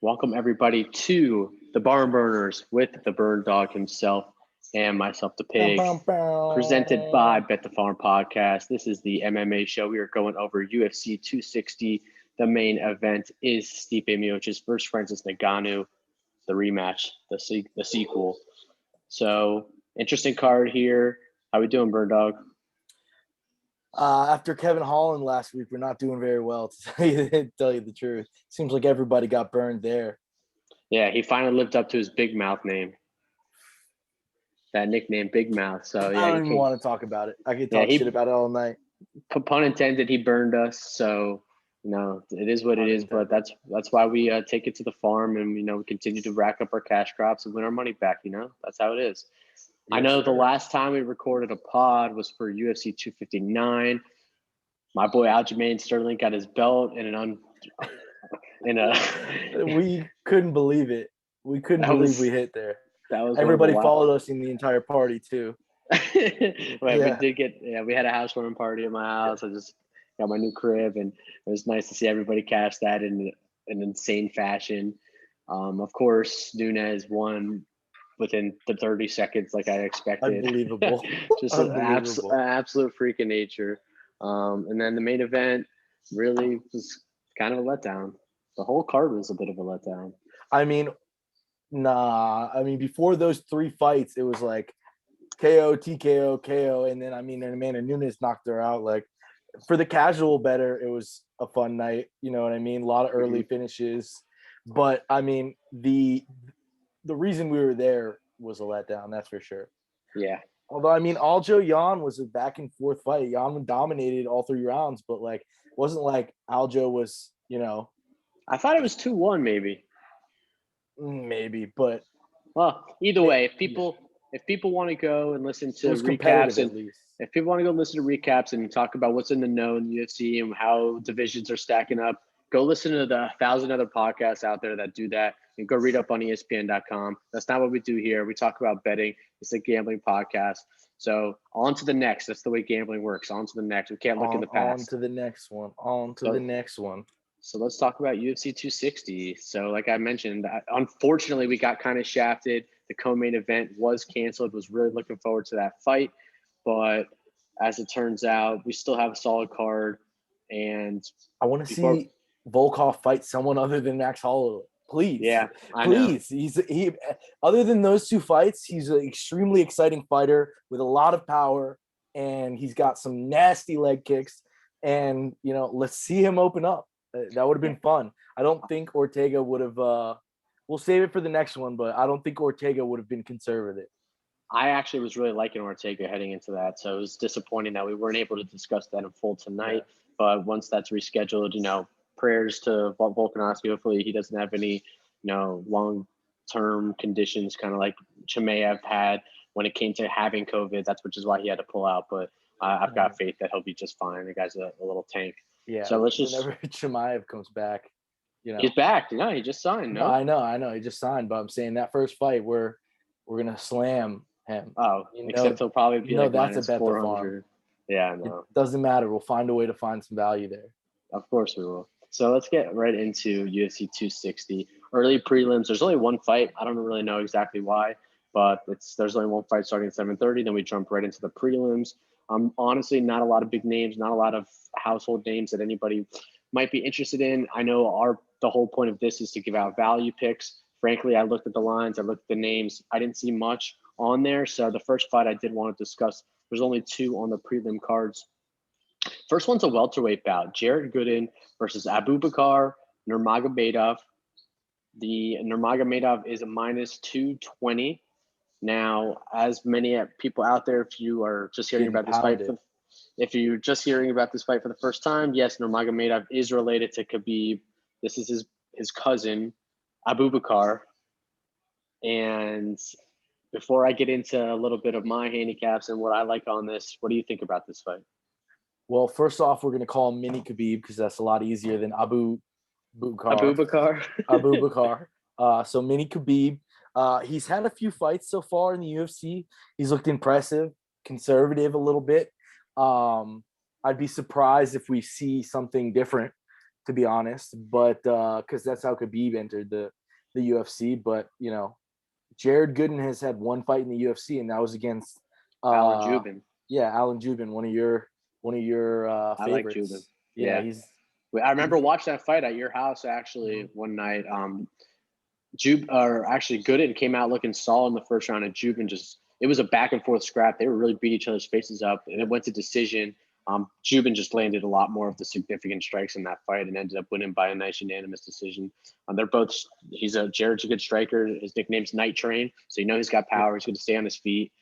Welcome everybody to the Barn Burners with the BernDawg himself and myself, the Pig, presented by Bet the Farm Podcast. This is the MMA show. We are going over UFC 260. The main event is Stipe Miocic's versus Francis Ngannou, the rematch, the sequel. So interesting card here. How we doing, BernDawg? After Kevin Holland last week, we're not doing very well, to tell you the truth. Seems like everybody got burned there. Yeah, he finally lived up to his Big Mouth name. That nickname, Big Mouth. So yeah, I don't even want to talk about it. I could talk shit about it all night. Pun intended, he burned us. So, it is what it is. But that's why we take it to the farm and, we continue to rack up our cash crops and win our money back. That's how it is. Yes, I know the last time we recorded a pod was for UFC 259. My boy Aljamain Sterling got his belt We couldn't believe it. We couldn't believe we hit there. That was everybody followed us in the entire party too. We had a housewarming party at my house. I just got my new crib, and it was nice to see everybody cash that in an insane fashion. Of course, Nunes won within the 30 seconds, like I expected. Unbelievable. Just an absolute freak of nature. And then the main event really was kind of a letdown. The whole card was a bit of a letdown. Before those three fights, it was like KO, TKO, KO, and then Amanda Nunes knocked her out. Like, for the casual better, it was a fun night. You know what I mean? A lot of early finishes, but the reason we were there was a letdown. That's for sure. Yeah. Although Aljo Jan was a back and forth fight. Jan dominated all three rounds, but it wasn't like Aljo was. I thought it was 2-1, maybe. Maybe, but either way, if people want to go and listen to recaps, and if people want to go listen to recaps and talk about what's in the know in the UFC and how divisions are stacking up, go listen to the 1,000 other podcasts out there that do that, and go read up on ESPN.com. That's not what we do here. We talk about betting. It's a gambling podcast. So on to the next. That's the way gambling works. On to the next. We can't look in the past. On to the next one. The next one. So let's talk about UFC 260. So like I mentioned, unfortunately, we got kind of shafted. The co-main event was canceled. Was really looking forward to that fight. But as it turns out, we still have a solid card. And I want to see Volkov fight someone other than Max Holloway. Please. Yeah, please. He other than those two fights, he's an extremely exciting fighter with a lot of power. And he's got some nasty leg kicks. And, let's see him open up. That would have been fun. I don't think Ortega would have we'll save it for the next one, but I don't think Ortega would have been conservative. I actually was really liking Ortega heading into that, so it was disappointing that we weren't able to discuss that in full tonight. Yeah. But once that's rescheduled, prayers to Volkanovski. Hopefully he doesn't have any, long-term conditions, kind of like Chimaev had when it came to having COVID. Which is why he had to pull out. But I've got faith that he'll be just fine. The guy's a little tank. Yeah. So let's just. Whenever Chimaev comes back, he's back. He just signed. No, I know. He just signed, but I'm saying that first fight, we're gonna slam him. Oh, except he'll probably be that's a bet 400. Yeah, no. It doesn't matter. We'll find a way to find some value there. Of course we will. So let's get right into UFC 260. Early prelims. There's only one fight. I don't really know exactly why, but there's only one fight starting at 7:30. Then we jump right into the prelims. Honestly, not a lot of big names, not a lot of household names that anybody might be interested in. I know the whole point of this is to give out value picks. Frankly, I looked at the lines, I looked at the names. I didn't see much on there. So the first fight I did want to discuss, there's only two on the prelim cards. First one's a welterweight bout. Gooden versus Abubakar Nurmagomedov. The Nurmagomedov is a minus 220. Now, as many people out there, if you are just hearing about this fight, if you're just hearing about this fight for the first time, yes, Nurmagomedov is related to Khabib. This is his cousin, Abubakar. And before I get into a little bit of my handicaps and what I like on this, what do you think about this fight? Well, first off, we're going to call him Mini Khabib because that's a lot easier than Abubakar. So Mini Khabib. He's had a few fights so far in the UFC. He's looked impressive, conservative a little bit. I'd be surprised if we see something different to be honest, but because that's how Khabib entered the UFC. But Jared Gooden has had one fight in the UFC, and that was against Alan Jubin. Yeah, Alan Jubin, one of your I like favorites. Jubin. Yeah, I remember watching that fight at your house actually one night. Gooden came out looking solid in the first round, and Jubin it was a back and forth scrap. They were really beat each other's faces up, and it went to decision. Jubin just landed a lot more of the significant strikes in that fight and ended up winning by a nice unanimous decision. Jared's a good striker. His nickname's Night Train, so he's got power. He's going to stay on his feet.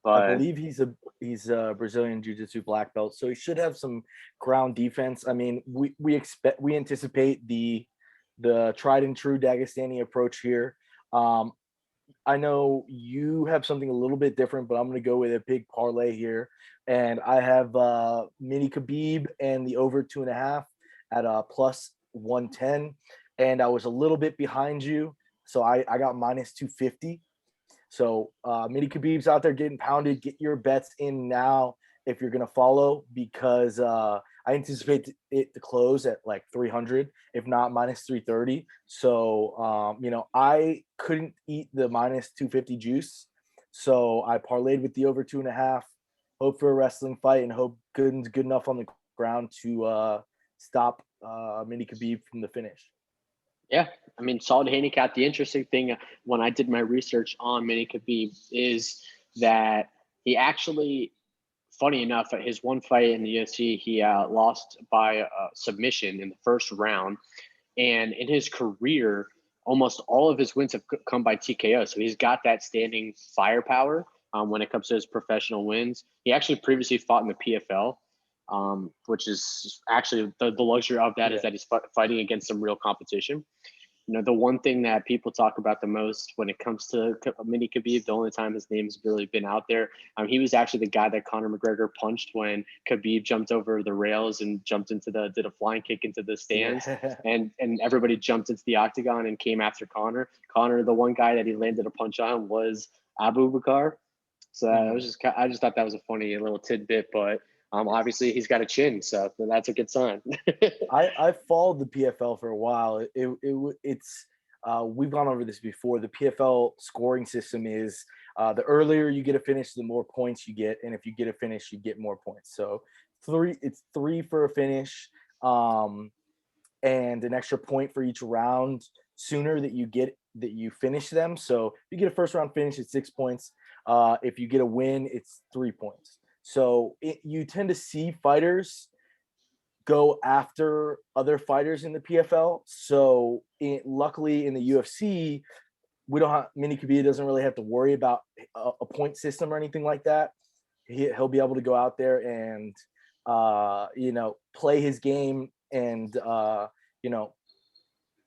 But I believe he's a Brazilian Jiu-Jitsu black belt, so he should have some ground defense. I mean, we anticipate the tried and true Dagestani approach here. I know you have something a little bit different, but I'm going to go with a Pig Parlay here, and I have Mini Khabib and the over 2.5 at plus 110, and I was a little bit behind you, so I got minus 250. So Mini Khabib's out there getting pounded. Get your bets in now if you're going to follow, because I anticipate it to close at like 300, if not minus 330. So, I couldn't eat the minus 250 juice. So I parlayed with the over 2.5, hope for a wrestling fight, and hope Gooden's good enough on the ground to stop Mini Khabib from the finish. Yeah, I mean, solid handicap. The interesting thing when I did my research on Mini Khabib is that he actually, funny enough, at his one fight in the UFC, he lost by submission in the first round. And in his career, almost all of his wins have come by TKO. So he's got that standing firepower when it comes to his professional wins. He actually previously fought in the PFL. Which is actually the luxury of that is that he's fighting against some real competition. The one thing that people talk about the most when it comes to Mini Khabib, the only time his name's really been out there, he was actually the guy that Conor McGregor punched when Khabib jumped over the rails and did a flying kick into the stands, and everybody jumped into the octagon and came after Conor. Conor, the one guy that he landed a punch on was Abu Bakar. So I just thought that was a funny little tidbit, but obviously he's got a chin, so that's a good sign. I followed the PFL for a while. It's we've gone over this before. The PFL scoring system is the earlier you get a finish, the more points you get, and if you get a finish, you get more points. So it's 3 for a finish, and an extra point for each round sooner that you finish them. So if you get a first round finish, it's 6 points. If you get a win, it's 3 points. So you tend to see fighters go after other fighters in the PFL. So luckily in the UFC, Mini Khabib doesn't really have to worry about a point system or anything like that. He'll be able to go out there and play his game and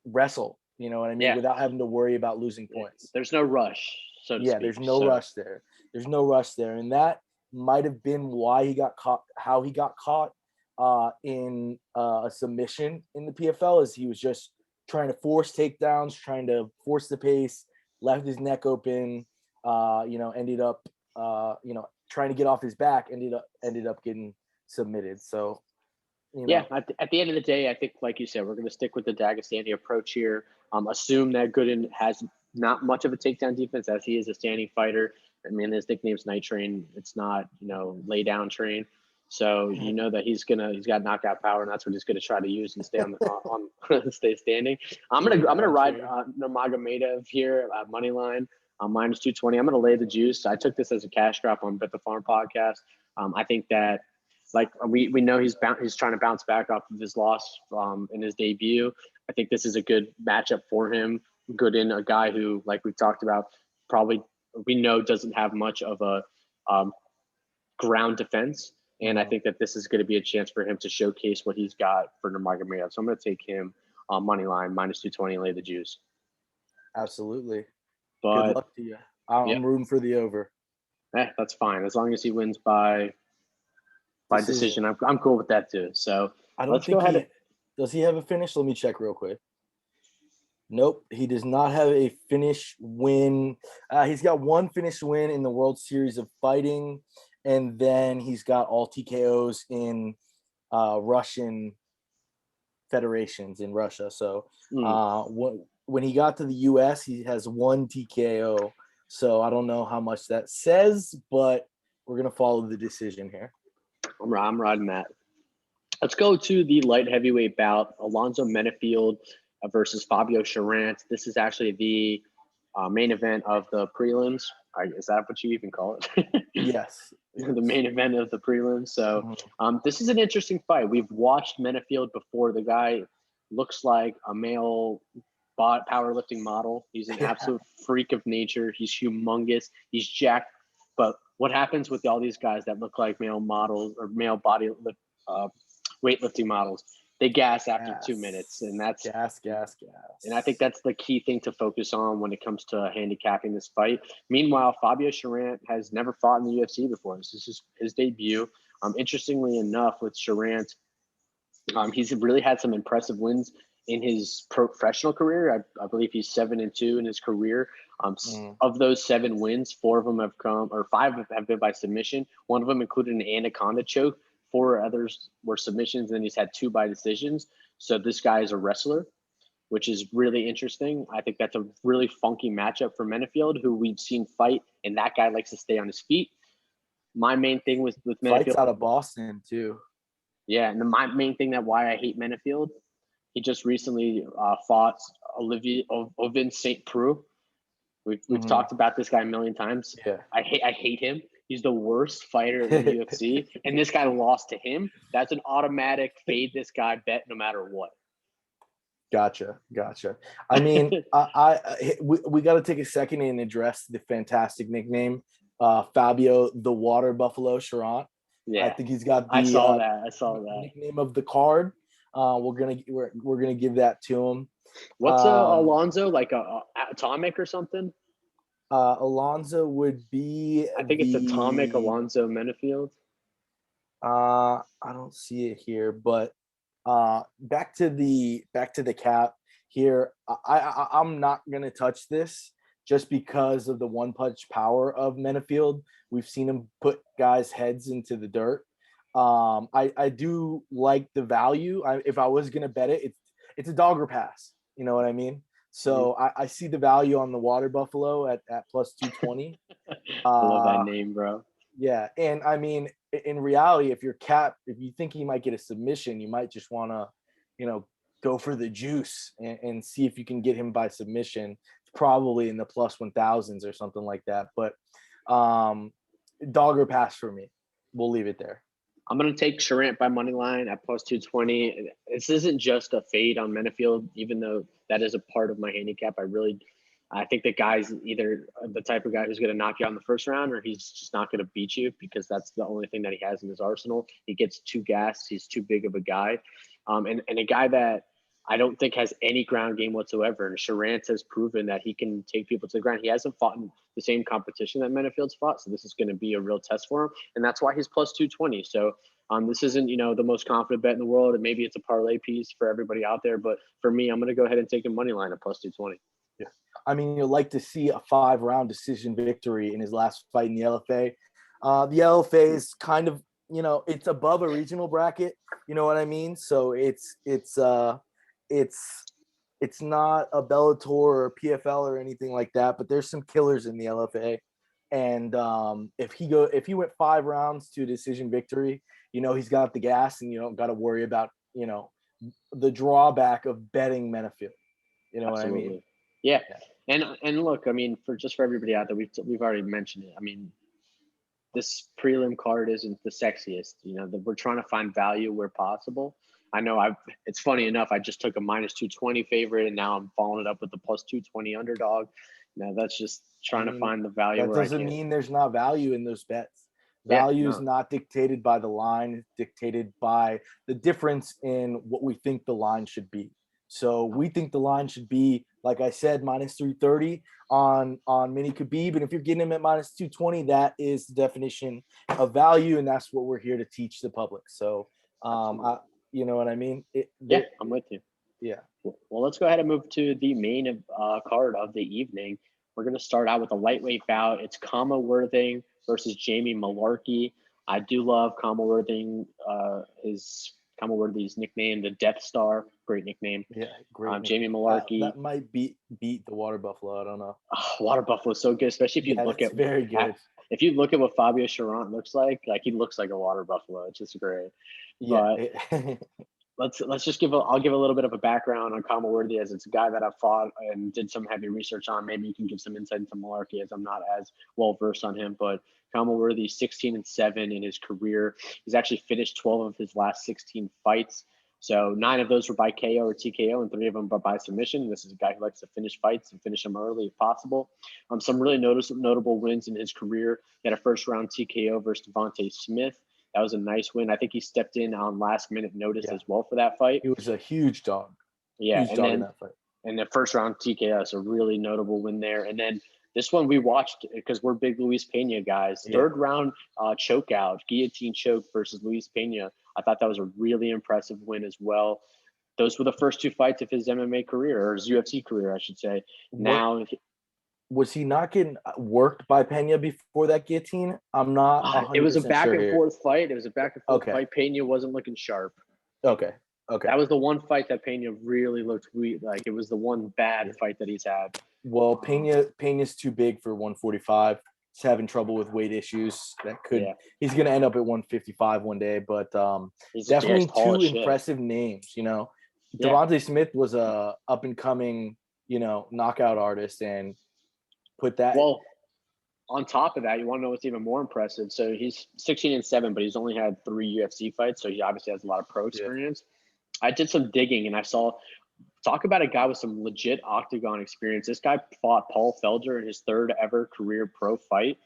wrestle. You know what I mean? Yeah. Without having to worry about losing points. There's no rush. So to speak. There's no rush there. There's no rush there, and that might have been why he got caught. How he got caught in a submission in the PFL is he was just trying to force takedowns, trying to force the pace, left his neck open. Ended up trying to get off his back. Ended up getting submitted. So. At the end of the day, I think, like you said, we're going to stick with the Dagestani approach here. Assume that Gooden has not much of a takedown defense as he is a standing fighter. I mean, his nickname's Night Train. It's not, lay down train. So that he's got knockout power, and that's what he's going to try to use and stay on stay standing. I'm gonna ride Nurmagomedov here at money line minus 220. I'm gonna lay the juice. I took this as a cash drop on Bet the Farm podcast. I think that. Like we know he's trying to bounce back off of his loss in his debut. I think this is a good matchup for him. Gooden, a guy who, like we talked about, probably we know doesn't have much of a ground defense. And I think that this is going to be a chance for him to showcase what he's got for Nurmagomedov. So I'm going to take him on money line minus 220 and lay the juice. Absolutely. But good luck to you. I'm rooting for the over. That's fine. As long as he wins by decision. I'm cool with that too. So let's go ahead. Does he have a finish? Let me check real quick. Nope, he does not have a finish win. He's got one finish win in the World Series of Fighting, and then he's got all TKOs in Russian federations in Russia. So when he got to the US, he has 1 TKO. So I don't know how much that says, but we're going to follow the decision here. I'm riding that. Let's go to the light heavyweight bout, Alonzo Menifield versus Fabio Cherant. This is actually the main event of the prelims. Is that what you even call it? Yes. The main event of the prelims. So this is an interesting fight. We've watched Menifield before. The guy looks like a male powerlifting model. He's an absolute freak of nature. He's humongous. He's jacked. But what happens with all these guys that look like male models or male body weightlifting models? They gas after 2 minutes, and that's gas. And I think that's the key thing to focus on when it comes to handicapping this fight. Meanwhile, Fabio Cherant has never fought in the UFC before. This is his debut. Interestingly enough, with Cherant, he's really had some impressive wins in his professional career. I believe he's 7-2 in his career. Of those 7 wins, 4 of them have come, or 5 have been by submission. One of them included an anaconda choke. 4 others were submissions, and he's had 2 by decisions. So this guy is a wrestler, which is really interesting. I think that's a really funky matchup for Menifield, who we've seen fight, and that guy likes to stay on his feet. My main thing with Menifield, fights out of Boston too. Yeah, and my main thing why I hate Menifield, he just recently fought Ovin St. Preux. We've talked about this guy a million times. Yeah, I hate him. He's the worst fighter in the UFC, and this guy lost to him. That's an automatic fade this guy bet no matter what. Gotcha. I mean, we got to take a second and address the fantastic nickname, Fabio the Water Buffalo Cherant. Yeah, I think he's got the I saw that nickname of the card. We're gonna give that to him. What's Alonzo, like a Atomic or something? Alonzo would be. I think it's Atomic Alonzo Menifield. I don't see it here, but back to the cap here. I'm not gonna touch this just because of the one punch power of Menifield. We've seen him put guys' heads into the dirt. I do like the value. If I was gonna bet it, it's a dogger pass. You know what I mean? So I see the value on the Water Buffalo at plus 220. I love that name, bro. Yeah, and I mean, in reality, if you think he might get a submission, you might just want to, go for the juice and see if you can get him by submission. It's probably in the plus 1000s or something like that. But dogger pass for me. We'll leave it there. I'm going to take Cherant by money line at plus 220. This isn't just a fade on Menifield, even though that is a part of my handicap. I think the guy's either the type of guy who's going to knock you out in the first round, or he's just not going to beat you because that's the only thing that he has in his arsenal. He gets too gassed. He's too big of a guy. And a guy that I don't think has any ground game whatsoever. And Cherant has proven that he can take people to the ground. He hasn't fought in the same competition that Menifield's fought, so this is going to be a real test for him. And that's why he's plus 220. So this isn't, the most confident bet in the world, and maybe it's a parlay piece for everybody out there. But for me, I'm going to go ahead and take a money line at plus 220. Yeah. I mean, you'd like to see a 5-round decision victory in his last fight in the LFA. The LFA is kind of, it's above a regional bracket. You know what I mean? So it's not a Bellator or PFL or anything like that, but there's some killers in the LFA. And if he went 5 rounds to a decision victory, he's got the gas, and you don't got to worry about, the drawback of betting Menifield. You know Absolutely. what I mean? Yeah. And look, I mean, for everybody out there, we've already mentioned it. I mean, this prelim card isn't the sexiest. We're trying to find value where possible. I know it's funny enough, I just took a minus 220 favorite, and now I'm following it up with the plus 220 underdog. Now that's just trying to find the value. That doesn't mean there's not value in those bets. Value is not dictated by the line. It's dictated by the difference in what we think the line should be. So we think the line should be, like I said, minus 330 on Mini Khabib. And if you're getting him at minus 220, that is the definition of value. And that's what we're here to teach the public. So, you know what I mean? I'm with you. Yeah. Well, let's go ahead and move to the main card of the evening. We're going to start out with a lightweight bout. It's Kama Worthing versus Jamie Malarkey. I do love Kama Worthing. His Kama Worthy's nickname, the Death Star, great nickname. Yeah, great. Jamie Malarkey. That might beat the Water Buffalo. I don't know. Oh, Water Buffalo is so good, especially if you look at very good. If you look at what Fabio Cherant looks like he looks like a Water Buffalo. It's just great. Yeah. But let's just I'll give a little bit of a background on Kama Worthy, as it's a guy that I've fought and did some heavy research on. Maybe you can give some insight into Malarkey, as I'm not as well versed on him. But Kama Worthy, 16-7 in his career. He's actually finished 12 of his last 16 fights. So 9 of those were by KO or TKO, and 3 of them by submission. This is a guy who likes to finish fights and finish them early if possible. Some really notable wins in his career. He had a first-round TKO versus Devontae Smith. That was a nice win. I think he stepped in on last-minute notice as well for that fight. He was a huge dog. Yeah, huge dog in that fight. And the first-round TKO is a really notable win there. And then this one we watched because we're big Luis Pena guys. Yeah. Third-round chokeout, guillotine choke versus Luis Pena. I thought that was a really impressive win as well. Those were the first 2 fights of his MMA career, or his UFC career, I should say. Was he not getting worked by Pena before that guillotine? I'm not. It was a back sure and forth fight. It was a back and forth fight. Pena wasn't looking sharp. Okay. That was the one fight that Pena really looked weak. Like, it was the one bad fight that he's had. Well, Pena's too big for 145. He's having trouble with weight issues. He's going to end up at 155 one day. But definitely 2 impressive names. You know, Devontae Smith was a up and coming, knockout artist, and put that. Well, on top of that, you want to know what's even more impressive? So he's 16-7, but he's only had 3 UFC fights, so he obviously has a lot of pro experience. I did some digging, and I saw talk about a guy with some legit octagon experience. This guy fought Paul Felder in his 3rd ever career pro fight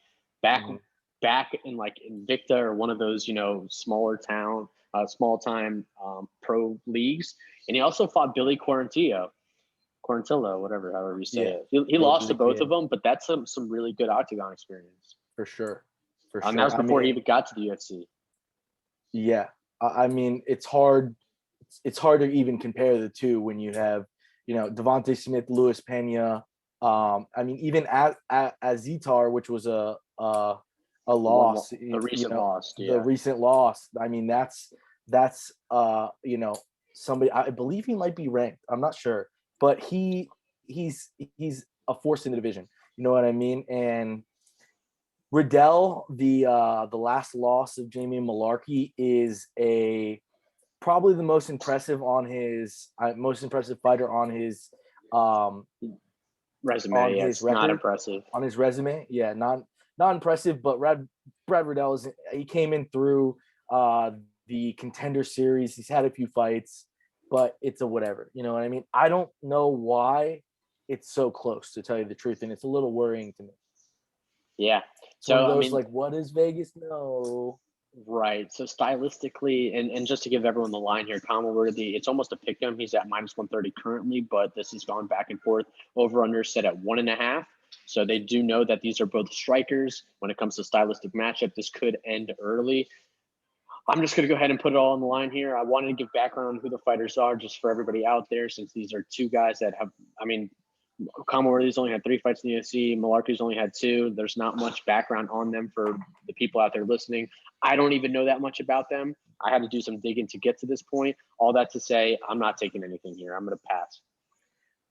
back in like Invicta or one of those, small time pro leagues. And he also fought Billy Quarantillo, however you say it. He lost to both of them, but that's some really good octagon experience. For sure. And that was before he even got to the UFC. Yeah. I mean, it's hard to even compare the two when you have, Devontae Smith, Luis Pena. I mean, even Azitar, which was a loss, the recent loss. I mean, that's somebody. I believe he might be ranked. I'm not sure, but he's a force in the division. You know what I mean? And Riddell, the last loss of Jamie Malarkey, is probably the most impressive fighter on his resume. On his record, not impressive on his resume. Yeah, not impressive. But Brad Riddell he came in through the Contender Series. He's had a few fights, but it's a whatever. You know what I mean? I don't know why it's so close, to tell you the truth, and it's a little worrying to me. Yeah. So what does Vegas know? Right. So stylistically, and just to give everyone the line here, Kama Worthy, it's almost a pick 'em. He's at -130 currently, but this has gone back and forth. Over/under set at 1.5. So they do know that these are both strikers. When it comes to stylistic matchup, this could end early. I'm just going to go ahead and put it all on the line here. I wanted to give background on who the fighters are, just for everybody out there, since these are 2 guys that have, Kama Worthy's only had 3 fights in the UFC. Malarkey's only had 2. There's not much background on them for the people out there listening. I don't even know that much about them. I had to do some digging to get to this point. All that to say, I'm not taking anything here. I'm going to pass.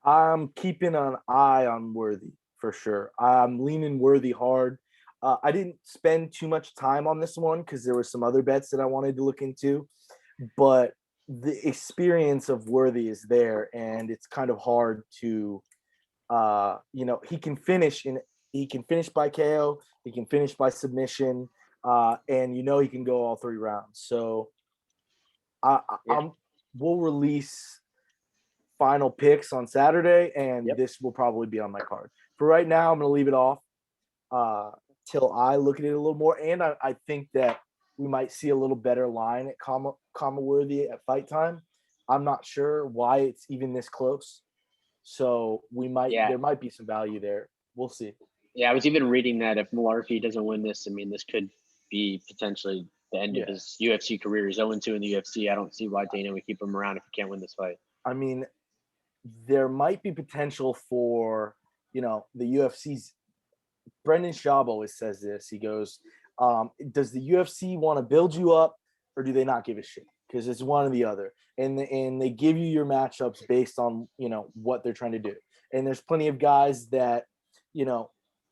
I'm keeping an eye on Worthy for sure. I'm leaning Worthy hard. I didn't spend too much time on this one because there were some other bets that I wanted to look into, but the experience of Worthy is there, and it's kind of hard to, he can finish by KO, he can finish by submission, and he can go all 3 rounds. So we'll release final picks on Saturday, and this will probably be on my card. For right now, I'm going to leave it off till I look at it a little more, and I think that we might see a little better line at Kama Worthy at fight time. I'm not sure why it's even this close. So there might be some value there. We'll see. Yeah, I was even reading that if Malarkey doesn't win this, this could be potentially the end of his UFC career. He's 0-2 in the UFC. I don't see why Dana would keep him around if he can't win this fight. I mean, there might be potential for, the UFC's Brendan Schaub always says this. He goes, does the UFC want to build you up, or do they not give a shit? because it's one or the other. And they give you your matchups based on, what they're trying to do. And there's plenty of guys that,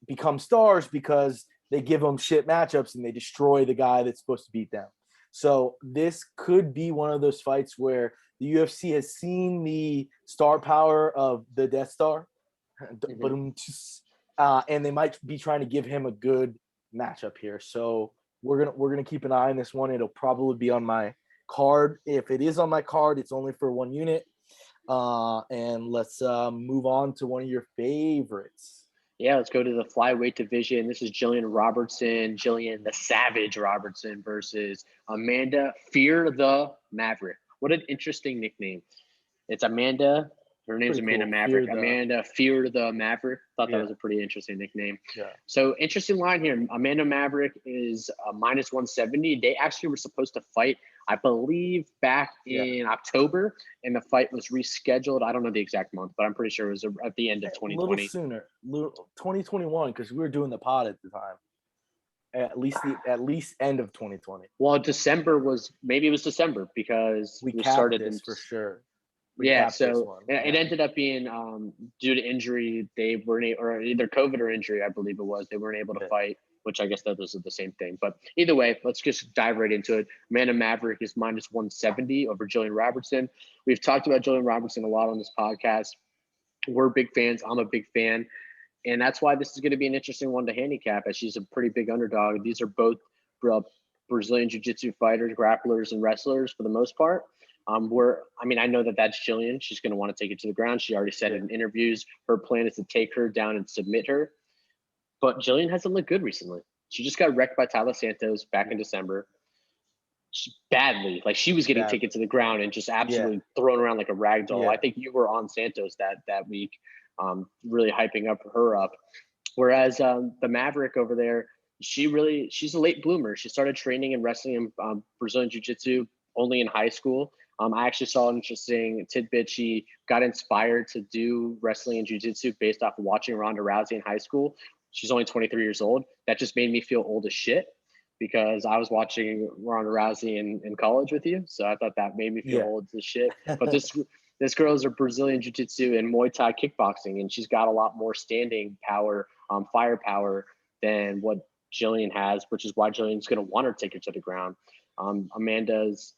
become stars because they give them shit matchups and they destroy the guy that's supposed to beat them. So this could be one of those fights where the UFC has seen the star power of the Death Star, and they might be trying to give him a good matchup here. So we're gonna keep an eye on this one. It'll probably be on my card. If it is on my card, it's only for one unit. And let's move on to one of your favorites. Yeah, let's go to the flyweight division. This is Jillian the Savage Robertson versus Amanda Fear the Maverick. What an interesting nickname. It's Amanda. Her name's Pretty Amanda cool. Maverick. Amanda Fear the Maverick. Thought that was a pretty interesting nickname. Yeah. So interesting line here. Amanda Maverick is minus 170. They actually were supposed to fight, I believe, back in October, and the fight was rescheduled. I don't know the exact month, but I'm pretty sure it was at the end of 2020. A little sooner, 2021, because we were doing the pod at the time. At least end of 2020. Well, December was December because we started this for sure. So it ended up being due to injury. They weren't, or either COVID or injury, I believe it was. They weren't able to fight, which I guess those are the same thing. But either way, let's just dive right into it. Amanda Maverick is minus 170 over Jillian Robertson. We've talked about Jillian Robertson a lot on this podcast. We're big fans. I'm a big fan. And that's why this is going to be an interesting one to handicap, as she's a pretty big underdog. These are both Brazilian Jiu-Jitsu fighters, grapplers, and wrestlers for the most part. I know that's Jillian. She's going to want to take it to the ground. She already said in interviews her plan is to take her down and submit her. But Jillian hasn't looked good recently. She just got wrecked by Tyler Santos back in December. Badly. Like, she was getting taken to the ground and just absolutely thrown around like a rag doll. I think you were on Santos that week, really hyping her up. Whereas the Maverick over there, she's a late bloomer. She started training and wrestling in Brazilian Jiu-Jitsu only in high school. I actually saw an interesting tidbit. She got inspired to do wrestling and jiu-jitsu based off of watching Ronda Rousey in high school. She's only 23 years old. That just made me feel old as shit because I was watching Ronda Rousey in college with you. So I thought that made me feel old as shit. But this girl is a Brazilian jiu-jitsu and Muay Thai kickboxing, and she's got a lot more standing power, firepower than what Jillian has, which is why Jillian's going to want her to take her to the ground. Amanda's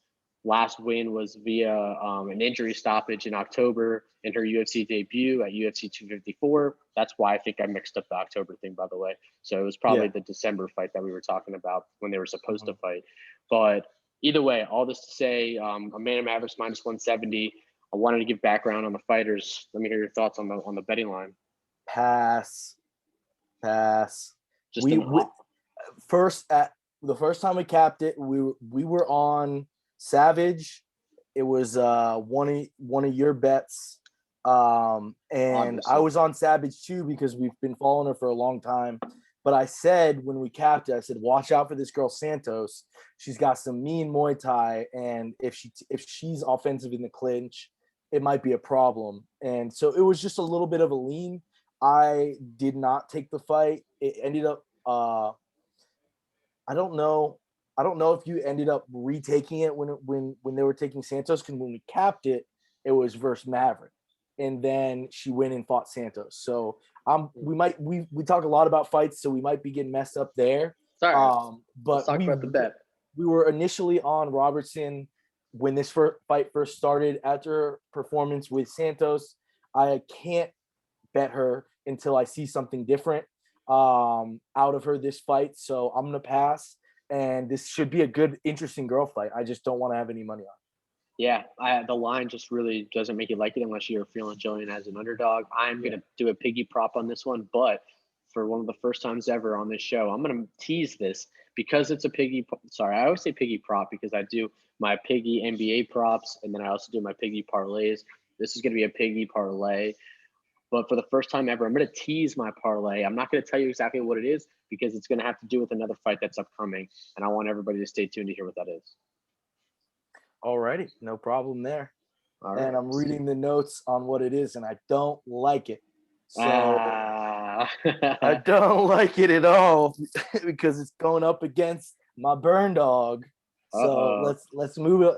last win was via an injury stoppage in October in her UFC debut at UFC 254. That's why I think I mixed up the October thing, by the way. So it was probably the December fight that we were talking about when they were supposed to fight. But either way, all this to say, Amanda Maverick's minus 170. I wanted to give background on the fighters. Let me hear your thoughts on the betting line. Pass. Just the first time we capped it, we were on Savage. It was one of your bets, and obviously I was on Savage too because we've been following her for a long time. But I said when we capped it, I said, watch out for this girl Santos. She's got some mean Muay Thai, and if she's offensive in the clinch, it might be a problem. And so it was just a little bit of a lean. I did not take the fight. It ended up I don't know if you ended up retaking it when they were taking Santos, because when we capped it, it was versus Maverick, and then she went and fought Santos. So we talk a lot about fights, so we might be getting messed up there. Sorry, but let's talk about the bet. We were initially on Robertson when this fight first started. After her performance with Santos, I can't bet her until I see something different out of her this fight. So I'm gonna pass. And this should be a good, interesting girl fight. I just don't want to have any money on it. Yeah, the line just really doesn't make you like it unless you're feeling Jillian as an underdog. I'm going to do a piggy prop on this one, but for one of the first times ever on this show, I'm going to tease this because it's a piggy. Sorry, I always say piggy prop because I do my piggy NBA props, and then I also do my piggy parlays. This is going to be a piggy parlay. But for the first time ever, I'm going to tease my parlay. I'm not going to tell you exactly what it is because it's going to have to do with another fight that's upcoming. And I want everybody to stay tuned to hear what that is. All righty. No problem there. All right. And I'm reading the notes on what it is, and I don't like it. So I don't like it at all because it's going up against my BernDawg. So let's move it.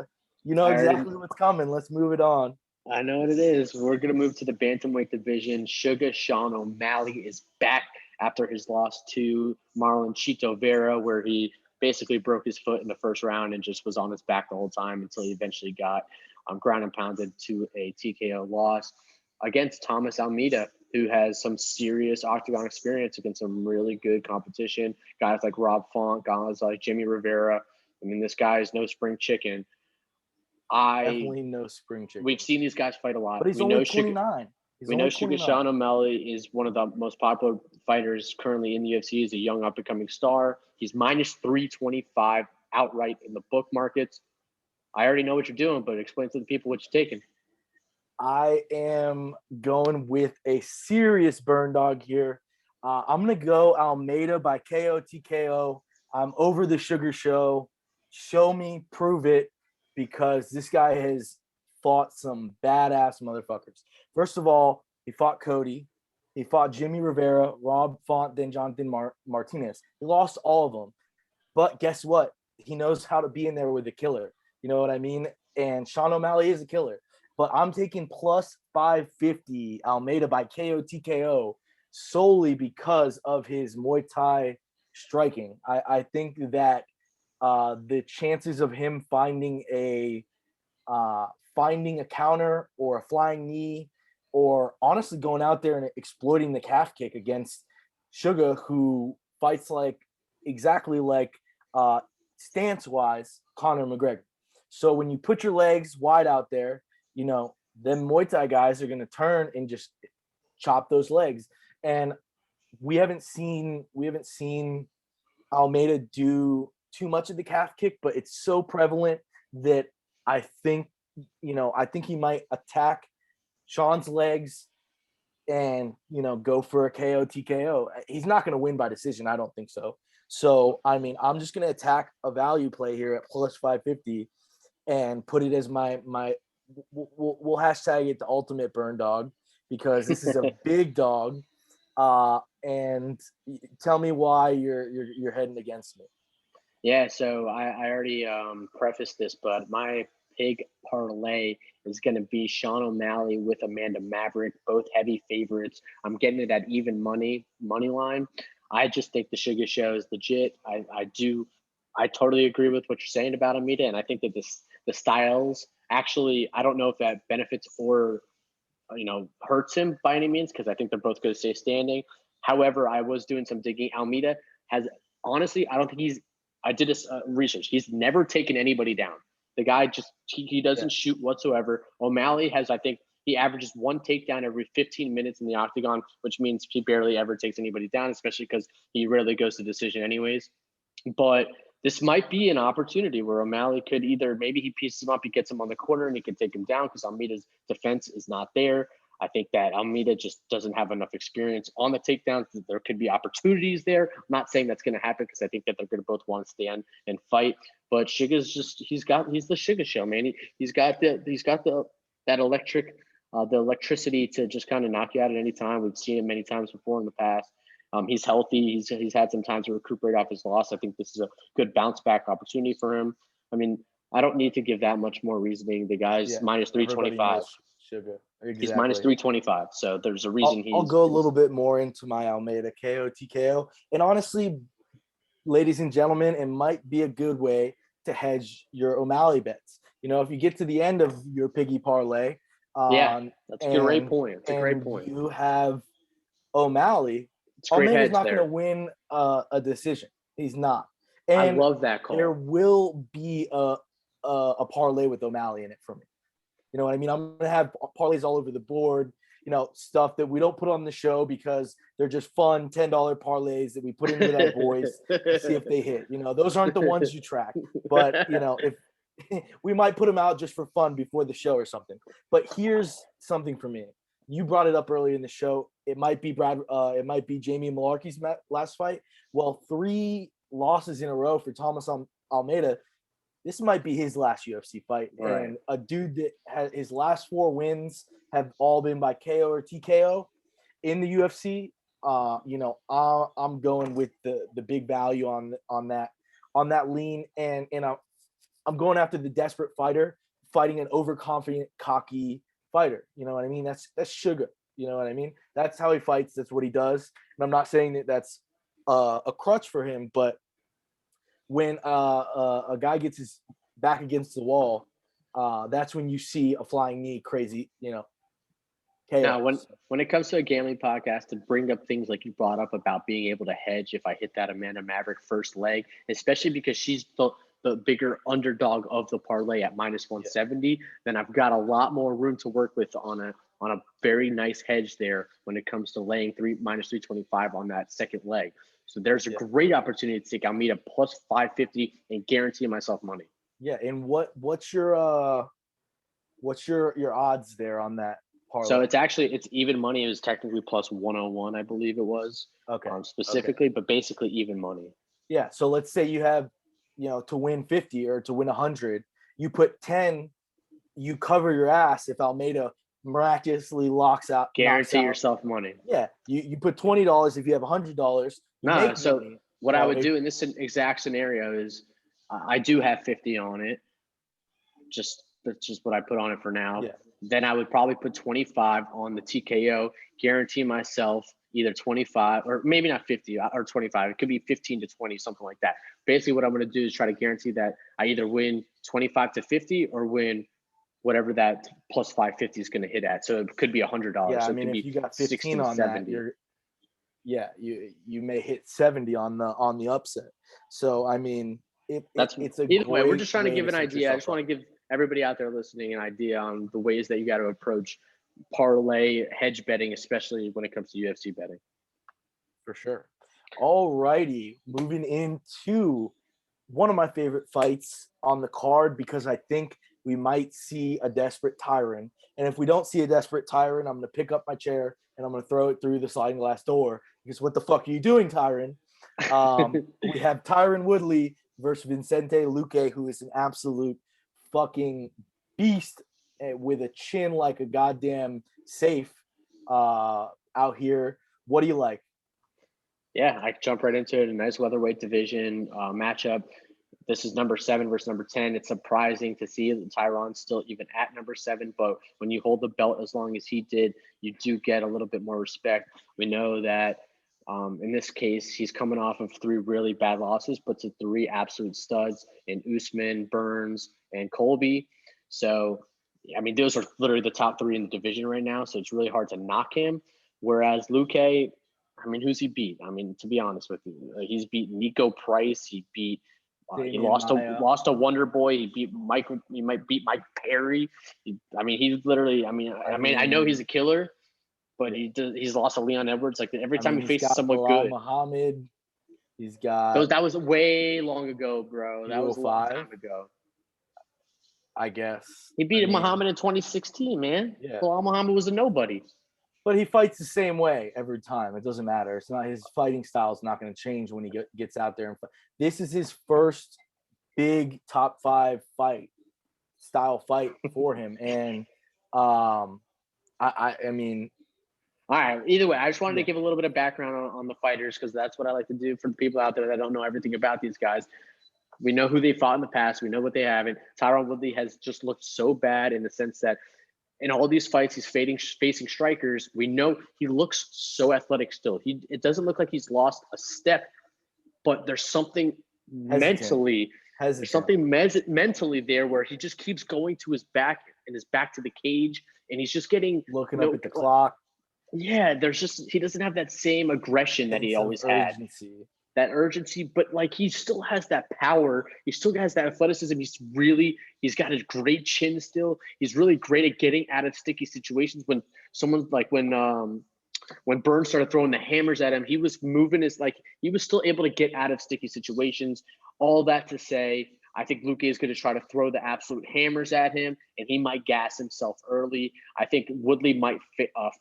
You know exactly what's coming. Let's move it on. I know what it is. We're going to move to the bantamweight division. Sugar Sean O'Malley is back after his loss to Marlon Chito Vera, where he basically broke his foot in the first round and just was on his back the whole time until he eventually got ground and pounded to a TKO loss against Thomas Almeida, who has some serious octagon experience against some really good competition. Guys like Rob Font, guys like Jimmy Rivera. I mean, this guy is no spring chicken. Definitely no spring chicken. We've seen these guys fight a lot. But he's only 29. We know Sugar Sean O'Malley is one of the most popular fighters currently in the UFC. He's a young up-and-coming star. He's minus 325 outright in the book markets. I already know what you're doing, but explain to the people what you're taking. I am going with a serious BernDawg here. I'm going to go Almeida by KO TKO. I'm over the Sugar Show. Show me, prove it, because this guy has fought some badass motherfuckers. First of all, he fought Cody. He fought Jimmy Rivera, Rob Font, then Jonathan Martinez. He lost all of them. But guess what? He knows how to be in there with a killer. You know what I mean? And Sean O'Malley is a killer. But I'm taking plus 550 Almeida by KO TKO solely because of his Muay Thai striking. I think that the chances of him finding a counter or a flying knee, or honestly going out there and exploiting the calf kick against Sugar, who fights exactly like stance-wise Conor McGregor. So when you put your legs wide out there, you know, them Muay Thai guys are going to turn and just chop those legs. And we haven't seen Almeida do too much of the calf kick, but it's so prevalent that I think he might attack Sean's legs and, go for a KO TKO. He's not going to win by decision. I don't think so. So, I mean, I'm just going to attack a value play here at plus 550 and put it as my we'll hashtag it the ultimate BernDawg, because this is a big dog. And tell me why you're heading against me. Yeah, so I already prefaced this, but my Pig Parlay is going to be Sean O'Malley with Amanda Maverick, both heavy favorites. I'm getting it at even money line. I just think the Sugar Show is legit. I totally agree with what you're saying about Amida, and I think that the styles actually, I don't know if that benefits or hurts him by any means, because I think they're both going to stay standing. However, I was doing some digging. Almeida has, honestly, I don't think I did research. He's never taken anybody down. The guy just, he doesn't shoot whatsoever. O'Malley has, I think, he averages one takedown every 15 minutes in the octagon, which means he barely ever takes anybody down, especially because he rarely goes to decision anyways. But this might be an opportunity where O'Malley could either, maybe he pieces him up, he gets him on the corner and he can take him down because Almeida's defense is not there. I think that Almeida just doesn't have enough experience on the takedowns. There could be opportunities there. I'm not saying that's going to happen because I think that they're going to both want to stand and fight. But Sugar's just, he's the Sugar Show, man. He's got that the electricity to just kind of knock you out at any time. We've seen it many times before in the past. He's healthy. He's had some time to recuperate off his loss. I think this is a good bounce back opportunity for him. I mean, I don't need to give that much more reasoning. The guy's minus 325. Sugar. Exactly. He's minus 325. So there's a reason I'll go a little bit more into my Almeida KO TKO. And honestly, ladies and gentlemen, it might be a good way to hedge your O'Malley bets. If you get to the end of your piggy parlay, that's a great point. It's a great point. You have O'Malley. Almeida's not going to win a decision. He's not. And I love that call. There will be a parlay with O'Malley in it for me. You know what I mean? I'm going to have parlays all over the board, stuff that we don't put on the show because they're just fun $10 parlays that we put in with our boys to see if they hit. Those aren't the ones you track. But, if we might put them out just for fun before the show or something. But here's something for me. You brought it up earlier in the show. It might be Jamie Malarkey's last fight. Well, 3 losses in a row for Thomas Almeida. This might be his last UFC fight. Right. And a dude that has his last 4 wins have all been by KO or TKO in the UFC. I'm going with the big value on that lean, and I'm going after the desperate fighter fighting an overconfident, cocky fighter. You know what I mean? That's sugar. You know what I mean? That's how he fights. That's what he does. And I'm not saying that that's a crutch for him, but when a guy gets his back against the wall, that's when you see a flying knee, crazy, chaos. Now, when it comes to a gambling podcast, to bring up things like you brought up about being able to hedge if I hit that Amanda Maverick first leg, especially because she's the bigger underdog of the parlay at minus 170, then I've got a lot more room to work with on a very nice hedge there when it comes to laying minus 325 on that second leg. So there's a great opportunity to take Almeida plus 550 and guarantee myself money. Yeah, and what's your odds there on that parlay? So it's even money. It was technically plus 101, I believe it was. Okay. Specifically, but basically even money. Yeah. So let's say you have, to win 50 or to win 100, you put 10, you cover your ass if Almeida miraculously knocks out. Guarantee yourself money. Yeah. You put $20 if you have $100. No. So what I would do in this exact scenario is I do have 50 on it. That's just what I put on it for now. Yeah. Then I would probably put 25 on the TKO, guarantee myself either 25 or maybe not 50 or 25. It could be 15 to 20, something like that. Basically, what I'm going to do is try to guarantee that I either win 25 to 50 or win whatever that plus 550 is going to hit at. So it could be $100. Yeah, so I mean, if you got 15 on 70. that, you may hit 70 on the upset. So I mean, it's a either way. We're just trying to give an set idea. I just want to give everybody out there listening an idea on the ways that you got to approach parlay hedge betting, especially when it comes to UFC betting. For sure. All righty, moving into one of my favorite fights on the card, because I think we might see a desperate Tyron. And if we don't see a desperate Tyron, I'm going to pick up my chair and I'm going to throw it through the sliding glass door, because what the fuck are you doing, Tyron? We have Tyron Woodley versus Vicente Luque, who is an absolute fucking beast with a chin like a goddamn safe out here. What do you like? Yeah, I jump right into it. A nice weatherweight division matchup. This is number 7 versus number 10. It's surprising to see that Tyron's still even at number 7, but when you hold the belt as long as he did, you do get a little bit more respect. We know that in this case, he's coming off of 3 really bad losses, but to 3 absolute studs in Usman, Burns, and Colby. So, I mean, those are literally the top 3 in the division right now, so it's really hard to knock him. Whereas Luque, I mean, who's he beat? I mean, to be honest with you, he's beat Nico Price. He beat he lost a Wonder Boy. He might beat Mike Perry. He's literally. I know he's a killer, but he's lost to Leon Edwards. Like every time he faces someone good. Muhammad. He's got. That was way long ago, bro. That was a long time ago. I guess he beat Muhammad in 2016, man. Yeah. Well, Muhammad was a nobody. But he fights the same way every time. It doesn't matter. It's not, his fighting style is not going to change when he gets out there and fight. This is his first big top 5 fight for him. And I mean, all right. Either way, I just wanted to give a little bit of background on the fighters, because that's what I like to do for the people out there that don't know everything about these guys. We know who they fought in the past. We know what they haven't. Tyron Woodley has just looked so bad in the sense that in all these fights, he's facing strikers. We know he looks so athletic still. It doesn't look like he's lost a step, but there's something mentally there where he just keeps going to his back and his back to the cage, and he's just looking up at the clock. Yeah, he doesn't have that same aggression that he always had. That urgency, but like he still has that power. He still has that athleticism. He's got a great chin still. He's really great at getting out of sticky situations. When someone's like when Burns started throwing the hammers at him, he was moving he was still able to get out of sticky situations. All that to say, I think Luque is going to try to throw the absolute hammers at him, and he might gas himself early. I think Woodley might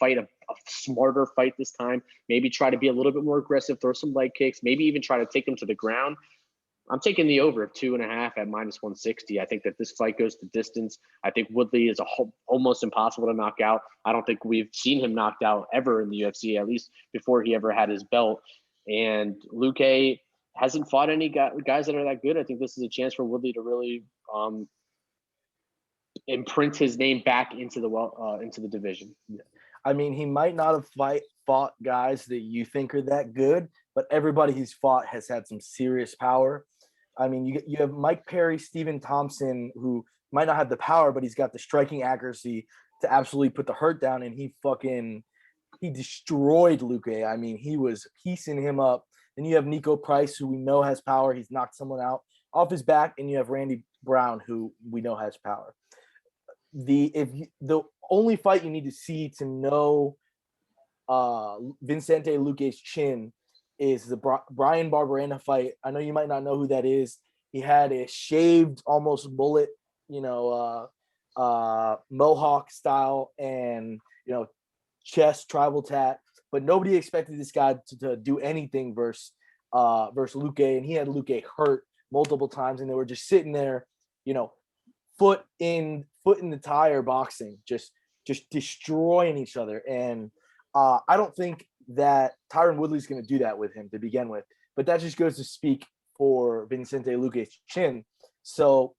fight a smarter fight this time. Maybe try to be a little bit more aggressive, throw some leg kicks, maybe even try to take him to the ground. I'm taking the over of 2.5 at minus 160. I think that this fight goes the distance. I think Woodley is almost impossible to knock out. I don't think we've seen him knocked out ever in the UFC, at least before he ever had his belt. And Luque hasn't fought any guys that are that good. I think this is a chance for Woodley to really imprint his name back into the division. I mean, he might not have fought guys that you think are that good, but everybody he's fought has had some serious power. I mean, you have Mike Perry, Stephen Thompson, who might not have the power, but he's got the striking accuracy to absolutely put the hurt down, and he destroyed Luque. I mean, he was piecing him up. Then you have Nico Price, who we know has power. He's knocked someone out off his back, and you have Randy Brown, who we know has power. The only fight you need to see to know Vicente Luque's chin is the Brian Barberena fight. I know you might not know who that is. He had a shaved, almost mullet, mohawk style, and chest tribal tat. But nobody expected this guy to do anything versus Luque, and he had Luque hurt multiple times, and they were just sitting there, foot in the tire boxing, just destroying each other. And I don't think that Tyron Woodley's going to do that with him to begin with, but that just goes to speak for Vicente Luque's chin. So,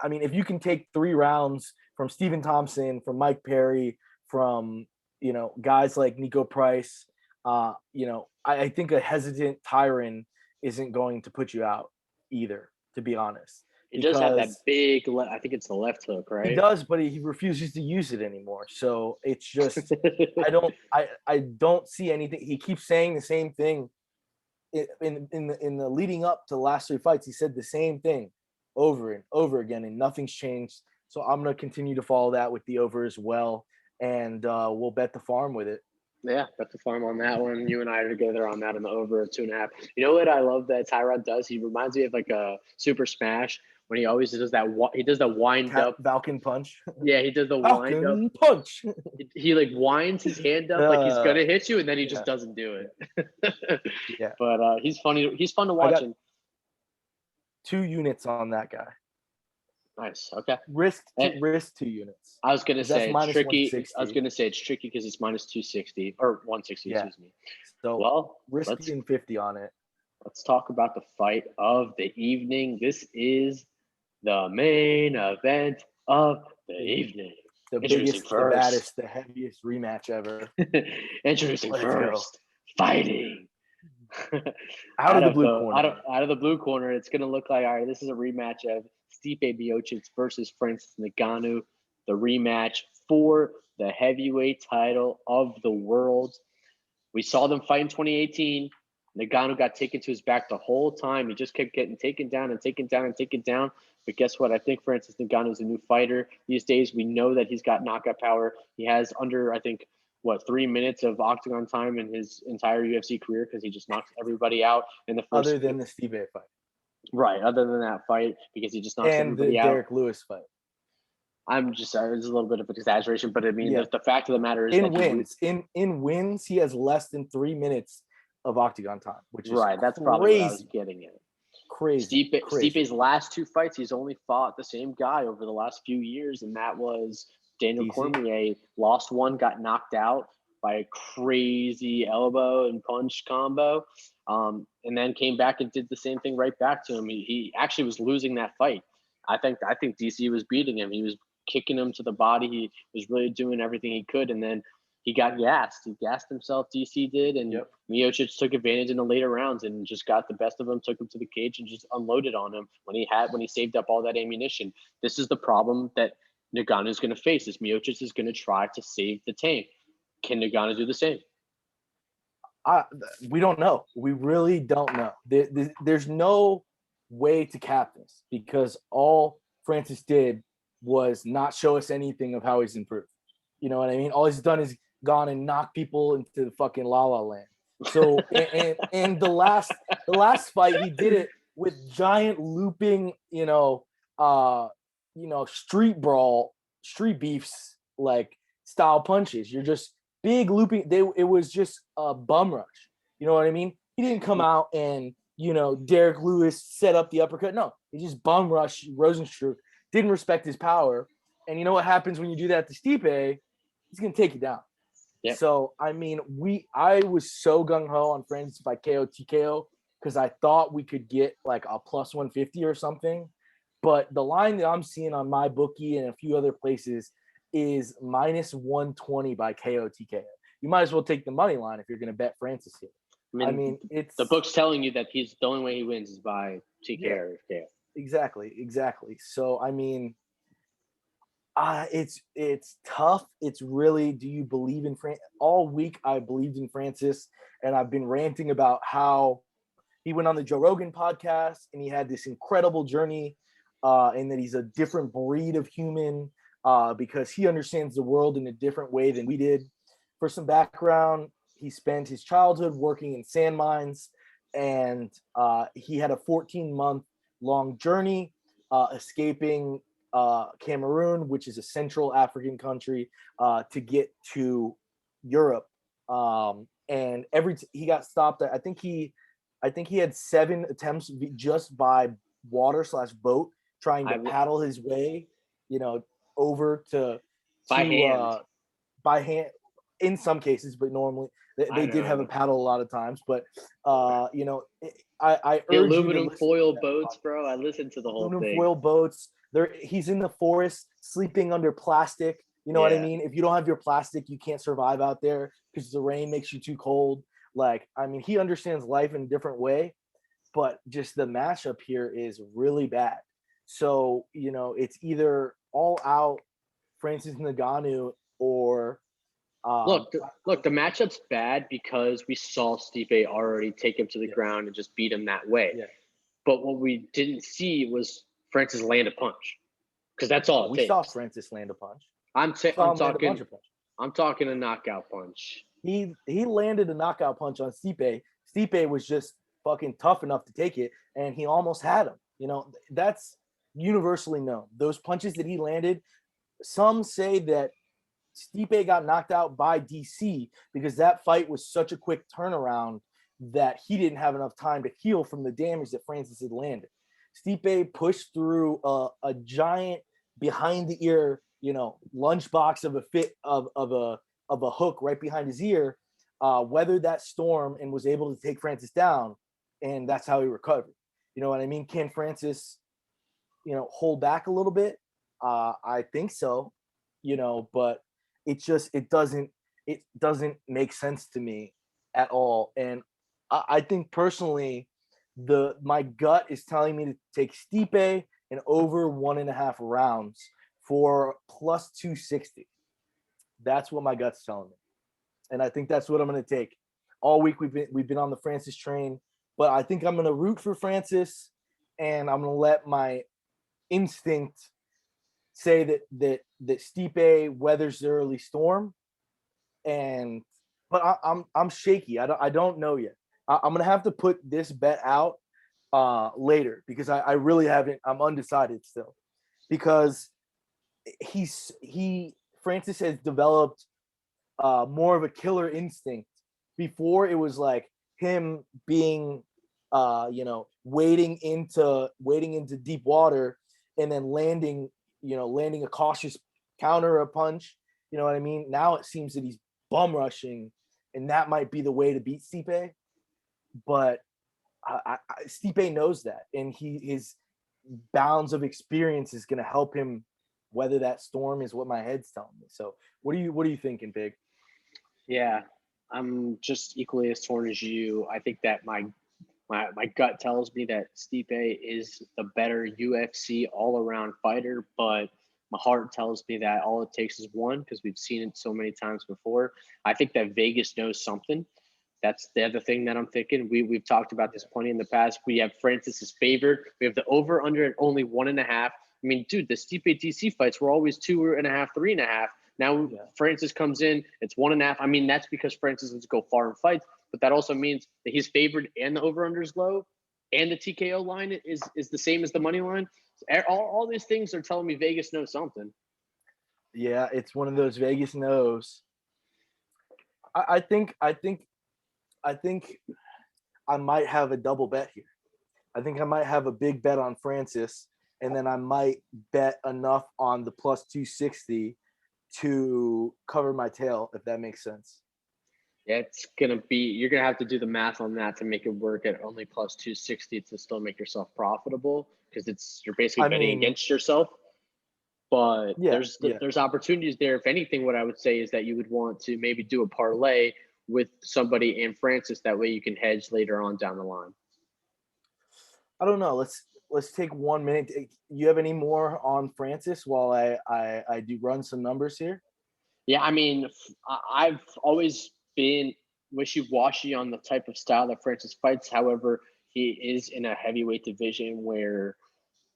I mean, if you can take 3 rounds from Stephen Thompson, from Mike Perry, from guys like Nico Price, I think a hesitant Tyron isn't going to put you out either, to be honest. He does have that big, I think it's the left hook, right? He does, but he refuses to use it anymore. So it's just, I don't see anything. He keeps saying the same thing in the leading up to the last 3 fights. He said the same thing over and over again, and nothing's changed. So I'm going to continue to follow that with the over as well. And we'll bet the farm with it. Yeah, bet the farm on that one. You and I are together on that in the over 2.5. You know what I love that Tyrod does? He reminds me of like a Super Smash when he always does that. He does the wind up Falcon punch. Yeah, he does the Falcon wind up punch. He like winds his hand up like he's gonna hit you, and then he just doesn't do it. Yeah, but he's funny. He's fun to watch. 2 units on that guy. Nice. Okay. Risk 2 units. I was gonna say it's tricky. I was gonna say it's tricky because it's minus 260 or 160. Yeah. Excuse me. So risking 50 on it. Let's talk about the fight of the evening. This is the main event of the evening. The biggest, the baddest, the heaviest rematch ever. Introducing first, fighting. out of the blue corner. Out of the blue corner, it's going to look like, all right, this is a rematch of Stipe Miocic versus Francis Ngannou, the rematch for the heavyweight title of the world. We saw them fight in 2018. Ngannou got taken to his back the whole time. He just kept getting taken down and taken down and taken down. But guess what? I think Francis Ngannou is a new fighter these days. We know that he's got knockout power. He has under, I think, 3 minutes of octagon time in his entire UFC career because he just knocks everybody out in the first. Other than the Stipe fight. Right, other than that fight, because he just knocks everybody out. And the Derek Lewis fight. I'm just sorry, it's a little bit of an exaggeration, but I mean, the fact of the matter is in wins, he has less than 3 minutes of octagon time, which is right. That's probably what I was getting at. Crazy. Stipe's last 2 fights, he's only fought the same guy over the last few years, and that was Daniel Cormier. Lost one, got knocked out by a crazy elbow and punch combo, and then came back and did the same thing right back to him. He actually was losing that fight. I think DC was beating him. He was kicking him to the body. He was really doing everything he could, and then he got gassed. He gassed himself, DC did, and Miocic took advantage in the later rounds and just got the best of him, took him to the cage and just unloaded on him when he saved up all that ammunition. This is the problem that Ngannou is going to face. Is Miocic is going to try to save the tank. Can Ngannou do the same? We don't know. We really don't know. There's no way to cap this because all Francis did was not show us anything of how he's improved. You know what I mean? All he's done is gone and knocked people into the fucking la la land. So and the last fight he did it with giant looping, street beefs like style punches. You're just big looping. It was just a bum rush. You know what I mean? He didn't come out and Derek Lewis set up the uppercut. No, he just bum rushed Rosenstruck. Didn't respect his power. And you know what happens when you do that to Stipe? He's gonna take you down. Yep. So I mean, I was so gung ho on Francis by KO TKO because I thought we could get like a plus 150 or something. But the line that I'm seeing on my bookie and a few other places is -120 by KO TKO. You might as well take the money line if you're going to bet Francis here. I mean, it's the book's telling you that he's the only way he wins is by TKO or KO. Exactly. So I mean, it's tough. It's really, do you believe in Francis? All week I believed in Francis, and I've been ranting about how he went on the Joe Rogan podcast and he had this incredible journey, and that he's a different breed of human, because he understands the world in a different way than we did. For some background, he spent his childhood working in sand mines, and he had a 14-month long journey, escaping Cameroon, which is a Central African country, to get to Europe. And he got stopped. I think he had 7 attempts just by water/boat trying to paddle his way, over to by hand in some cases, but normally they did have a paddle a lot of times. But I urge the aluminum you to foil boats, bro. I listened to the whole aluminum thing. foil boats. He's in the forest sleeping under plastic. You know what I mean? If you don't have your plastic, you can't survive out there because the rain makes you too cold. Like, I mean, he understands life in a different way, but just the matchup here is really bad. So, it's either all out Francis Ngannou or look, the matchup's bad because we saw Stipe already take him to the ground and just beat him that way. Yeah. But what we didn't see was Francis land a punch, because that's all it we takes. saw Francis land a punch. I'm talking a knockout punch. He landed a knockout punch on Stipe. Stipe was just fucking tough enough to take it, and he almost had him. That's universally known. Those punches that he landed, some say that Stipe got knocked out by DC because that fight was such a quick turnaround that he didn't have enough time to heal from the damage that Francis had landed. Stipe pushed through a giant behind the ear, lunchbox of a hook right behind his ear, weathered that storm and was able to take Francis down, and that's how he recovered. You know what I mean? Can Francis, hold back a little bit? I think so, but it doesn't make sense to me at all. And I think personally, my gut is telling me to take Stipe and over 1.5 rounds for plus 260. That's what my gut's telling me, and I think that's what I'm going to take. All week we've been on the Francis train, but I think I'm going to root for Francis, and I'm going to let my instinct say that Stipe weathers the early storm. But I'm shaky. I don't know yet. I'm going to have to put this bet out later because I really haven't. I'm undecided still because Francis has developed more of a killer instinct. Before it was like him being, wading into deep water and then landing a cautious counter a punch. You know what I mean? Now it seems that he's bum rushing, and that might be the way to beat Stipe. But Stipe knows that, and his bounds of experience is going to help him weather that storm, is what my head's telling me. So what are you thinking, Pig? Yeah, I'm just equally as torn as you. I think that my gut tells me that Stipe is the better UFC all-around fighter, but my heart tells me that all it takes is one, because we've seen it so many times before. I think that Vegas knows something. That's the other thing that I'm thinking. We've talked about this plenty in the past. We have Francis is favored. We have the over under at only 1.5. I mean, dude, the Stipe DC fights were always 2.5, 3.5. Now Francis comes in, it's 1.5. I mean, that's because Francis has to go far in fights, but that also means that he's favored and the over under is low, and the TKO line is the same as the money line. All these things are telling me Vegas knows something. Yeah, it's one of those Vegas knows. I think I might have a double bet here. I think I might have a big bet on Francis, and then I might bet enough on the plus 260 to cover my tail, if that makes sense. Yeah, you're going to have to do the math on that to make it work at only plus 260 to still make yourself profitable. because you're basically betting against yourself. But there's opportunities there. If anything, what I would say is that you would want to maybe do a parlay with somebody and Francis. That way you can hedge later on down the line. I don't know. Let's take 1 minute. You have any more on Francis while I do run some numbers here? Yeah, I mean, I've always been wishy-washy on the type of style that Francis fights. However, he is in a heavyweight division where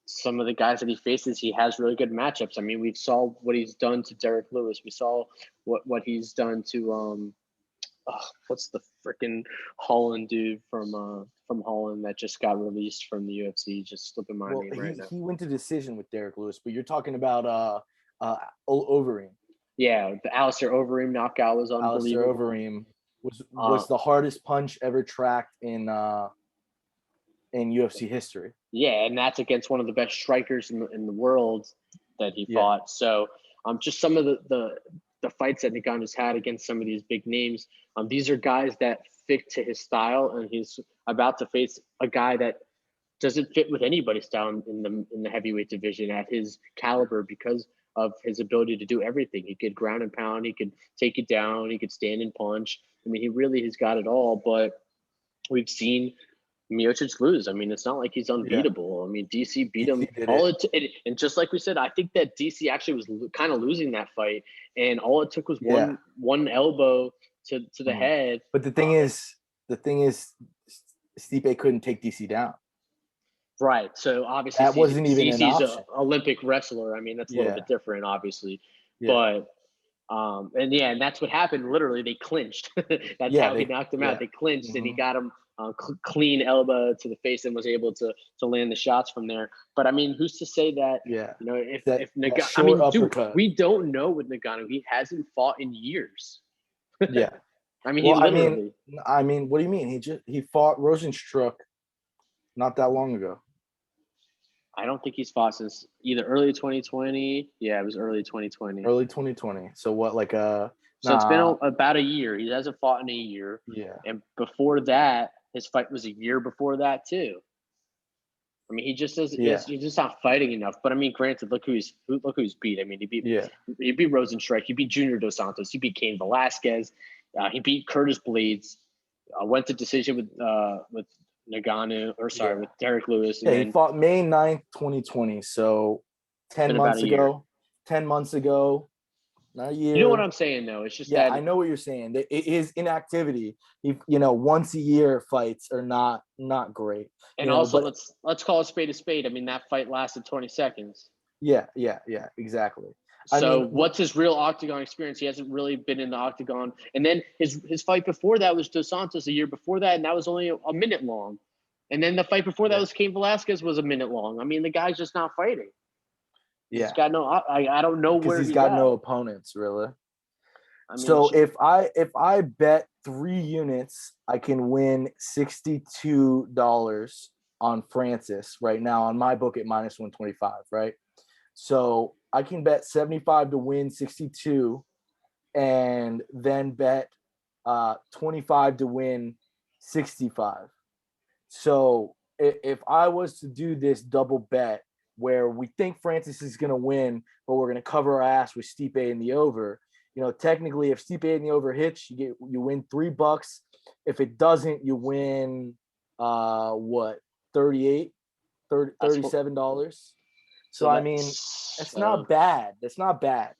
some of the guys that he faces, he has really good matchups. I mean, we saw what he's done to Derek Lewis. We saw what he's done to what's the freaking Holland dude from Holland that just got released from the UFC? Just slipping my name right now. He went to decision with Derek Lewis, but you're talking about Overeem. Yeah, the Alistair Overeem knockout was unbelievable. Alistair Overeem was the hardest punch ever tracked in UFC history. Yeah, and that's against one of the best strikers in the world that he fought. So just some of the fights that Ngannou's had against some of these big names, these are guys that fit to his style, and he's about to face a guy that doesn't fit with anybody's style in the heavyweight division at his caliber because of his ability to do everything. He could ground and pound, he could take it down, he could stand and punch. I mean, he really has got it all, but we've seen Miocic lose. I mean, it's not like he's unbeatable. Yeah. I mean, DC beat him. And just like we said, I think that DC actually was kind of losing that fight, and all it took was one elbow to the head. But the thing is, Stipe couldn't take DC down. Right. So obviously, that wasn't even an option. An Olympic wrestler. I mean, that's a little bit different, obviously. Yeah. But and that's what happened. Literally, they clinched. That's how he knocked him out. They clinched, and he got him. Clean elbow to the face and was able to land the shots from there. But I mean, who's to say that? Yeah, you know, if Ngannou, I mean, dude, we don't know with Ngannou. He hasn't fought in years. Yeah, I mean, literally. I mean, what do you mean? He fought Rosenstruck not that long ago. I don't think he's fought since either early 2020. Yeah, it was early 2020. Early 2020. So what, like So it's been about a year. He hasn't fought in a year. Yeah. And before that, his fight was a year before that too. I mean, he just doesn't. Yeah. He's just not fighting enough. But I mean, granted, look who he's beat. I mean, he beat Rosenstruck. He beat Junior Dos Santos. He beat Cain Velasquez. He beat Curtis Blades. Went to decision with Ngannou, with Derek Lewis. And he fought May 9th, 2020. So 10 months ago. 10 months ago. Not a year. You know what I'm saying, though? It's just that I know what you're saying. His inactivity, once a year fights are not great. And also, let's call a spade. I mean, that fight lasted 20 seconds. Yeah, exactly. So what's his real octagon experience? He hasn't really been in the octagon. And then his fight before that was Dos Santos a year before that, and that was only a minute long. And then the fight before that was Cain Velasquez was a minute long. I mean, the guy's just not fighting. Yeah, he's got no. I don't know where he's got no opponents really. I mean, so if I bet 3 units, I can win $62 on Francis right now on my book at -125, right? So I can bet 75 to win 62, and then bet 25 to win 65. So if I was to do this double bet where we think Francis is going to win, but we're going to cover our ass with Stipe in the over, technically if Stipe in the over hits, you win $3. If it doesn't, you win $37. So I mean, it's not bad. It's not bad.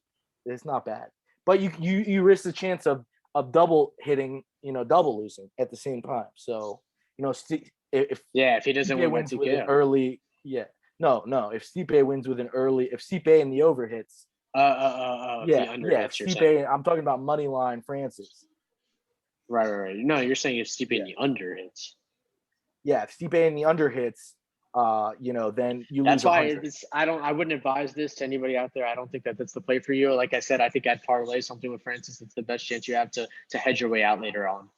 But you risk the chance of double hitting, double losing at the same time. So if he doesn't win with an early, if Stipe wins with an early, if Stipe in the over hits, Stipe. I'm talking about money line Francis. Right. No, you're saying if Stipe in the under hits. Yeah, if Stipe in the under hits, then you lose. That's why I wouldn't advise this to anybody out there. I don't think that's the play for you. Like I said, I think I'd parlay something with Francis. It's the best chance you have to hedge your way out later on.